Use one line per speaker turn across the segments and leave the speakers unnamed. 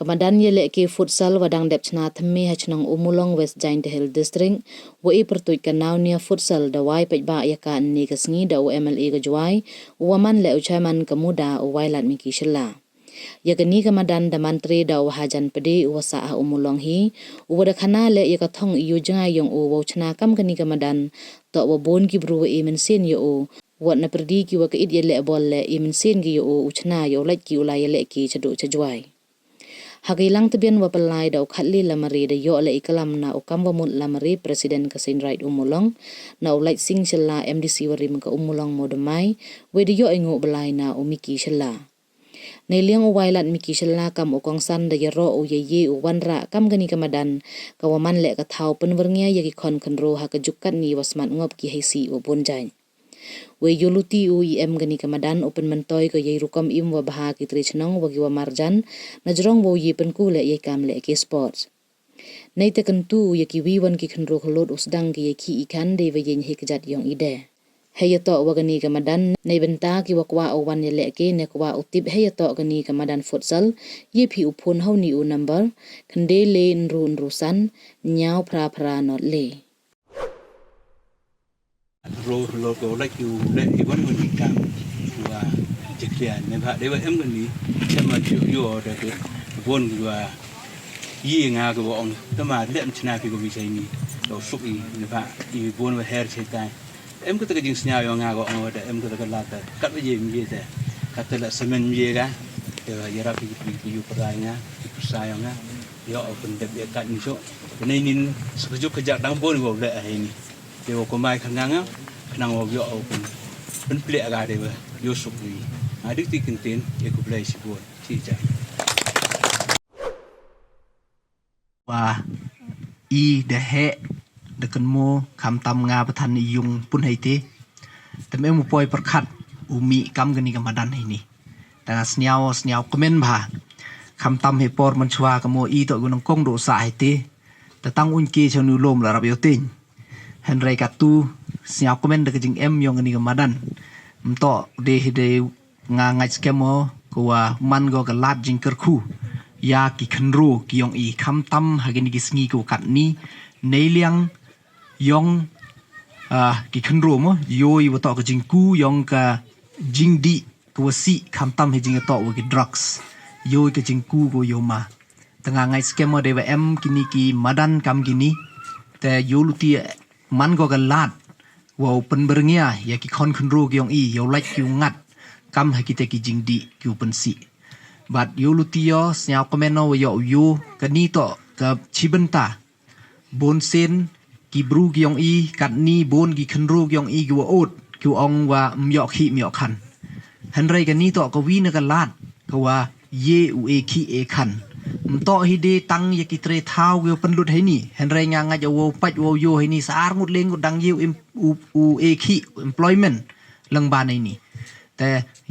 Kamadan ye leke futsal wadang dep chna thme ha chnang Ummulong West Giant Hill District wo I pertuit ka Nawnia Futsal da wai pej ba ya ka ni ka sngi da MLA ga jwai waman le uchaman ka muda wailat mi ki shilla ya ka ni kamadan da mantri da hajan pede wasa Ummulong hi wada khana le ya ka thong yu janga yong o wo chna kam ka ni kamadan to wo bon ki bru e men sen yo o wat na perdi ki wa ka id ye le bol le e men sen gi yo o uchna yo lait ki ula ye le ki chadu chajwai Hagilang tebian wapalai da ukhatli lamari da yo le ikalam na ukam wamut lamari Presiden Kasin Right Ummulong na ulait sing shalla MDC warim ka Ummulong modemai we da yo ingo belai na umiki shalla. Nailiang uwailat miki shalla kam ukong san da yaro u ye uwanra kam gani kamadan kawaman le ka thau penwerngya yagi kon kanro ha ka jukkat ni wasmat ngop ki haisi u bonjai. We yuluti UEM gani kamadan open mentoy ko yai rukom im wa baha ki trichnong wagi wa marjan najrong wo yi penku le yai kam le ke sports nei te kentu ye ki wiwan ki khnro khlot usdang ki ye ki ikan de we yin hikjat yong ide heyato wagani kamadan nei benta ki wakwa owan ye le ke ne kwa utip heyato gani kamadan futsal ye phi upon hauni u number khande le nru san nyau phra not le
logo like you let even when you come to declare never they were emgani chama you or the one you are yi nga go on the ma let chna ki go bi sai ni do suk yi never you born with hair chai tai em ko ta jing snya yo nga go on da em ko ta la ta kat bi mi ye kat la semen mi ga ya ra pi you pra nga sa yo nga yo open de kat ni so nei nin suju ka jak dang bon go le ai ni Dewa komai kananga kanang wo yo open pen ple aga dewa yo sukri adik ti kintin ye ko play si bo ti ja
wa I de he de kan mo kam tam nga pathan ni yung pun hai te tem em poi perkhat umi kam gani kamadan hai ni ta sniao komen bha kam tam he por man chwa ka mo I to gunong kong do sa hai te ta tang un ke chanu lom la rab yo tin Henry katu siap komen de jing em yong ni kamadan mto de nga ngai skemo kwa man go ka lat jing kerku ya ki khnru ki yong I kham tam hagini ki sngi ko kat ni neiliang yong ki khnru mo yoi wa to ka jing ku yong ka jing di ko si kham tam he jing to wa ki drugs yoi ka jing ku go yoma tanga ngai skemo de wa em kini ki madan kam gini te yoluti man go galat wo penberngya ya ki kon khnro gyong I yo like ki ngat kam ha ki te ki jingdi ki pensi bat yo lutio snya komeno yo yo kani to ka chibenta bon sen ki bru gyong I kat ni bon ki khnro gyong I ki wo ot ki ong wa myo khi myo khan hanrei kani to ko wi na galat ko wa ye u e khi e khan mto hi de tang ye ki tre thau yo penlut hai ni henrei nga nga wo pach wo yo hai ni sar mut leng dang yu u e khi employment lang ba nei ni te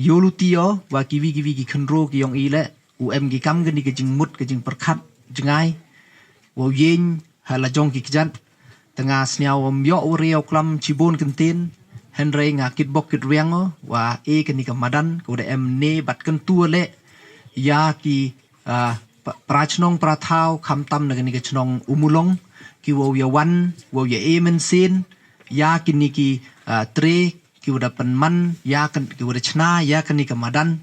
yo lutio wa ki wi ki khnro ki yong I le u em gi kam gani ki jing mut ki jing perkhat jingai wo yin hala jong ki kjan tanga sniao myo rio klam chibon kentin henrei nga kit bok kit riango wa e kani ka madan ko de em ne bat kan tu le ya ki prachnong prathau kham tam na ni ke chnong Ummulong ki wo ya wan wo ya emen sin ya kini ki tre ki uda penman ya kan ki uda chna ya kani ka madan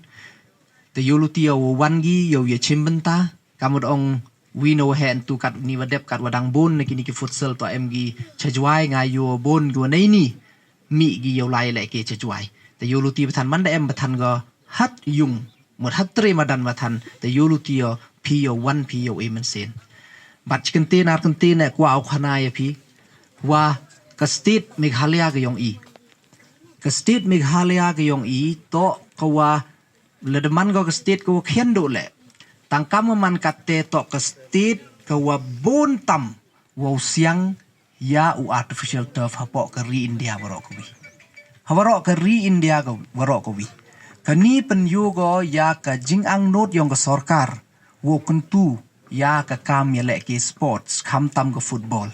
te yoluti wo wan gi yo ya chimbenta kamud ong we know hen tu kat ni wadep kat wadang bon na kini ki futsal to em gi chajwai nga yo bon go nei ni mi gi yo lai le ke chajwai te yoluti bathan man da em bathan go hat yung một hạt tre madan mathan te yolutio pio 1 pio emen sen bat chikente na kente na kwa au khana ya phi wa ka state meghalaya ga yong I ka state meghalaya ga yong I to kwa ledeman go ka state ko khen do le tangkam man katte to ka state kwa bon tam wo siang ya u artificial turf hapo ka ri India waro ko wi hawaro ka ri India go waro ko wi kani penyugo ya ka jingang not yong ka sorkar wo kuntu ya ka kam ya le ke sports kham tam ka football